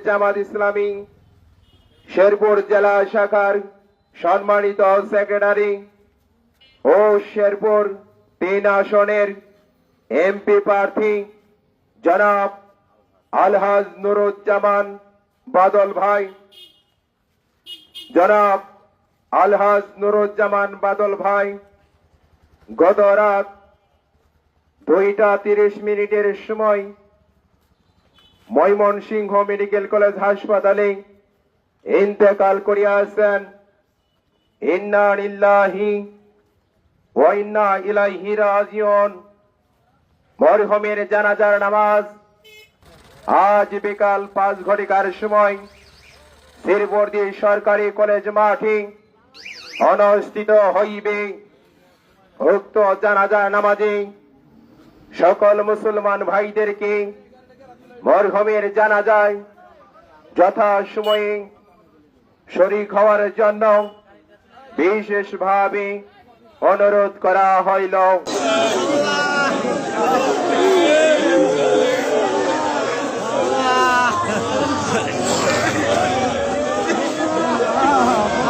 জামাত ইসলামী শেরপুর জেলা শাখার সম্মানিত সেক্রেটারি ও শেরপুর 3 আসনের এমপি প্রার্থী জনাব আলহাজ নুরুজ্জামান বাদল ভাই, জনাব আলহাজ নুরুজ্জামান বাদল ভাই গত রাত 2:30 সময় ময়মনসিংহ মেডিকেল কলেজ হাসপাতালে ইন্তেকাল করিয়াছেন। ইন্না লিল্লাহি ওয়া ইন্না ইলাইহি রাজিউন। মরহুমের জানাজার নামাজ আজ বিকাল 5 ঘটিকার সময় শেরপুরদি সরকারি কলেজ মাঠে অনুষ্ঠিত হইবে। উক্ত জানাজার নামাজে সকল মুসলমান ভাইদেরকে মরহুমের জানাজায় যথাসময়ে শরীক হওয়ার জন্য বিশেষভাবে অনুরোধ করা হইল।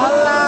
Allah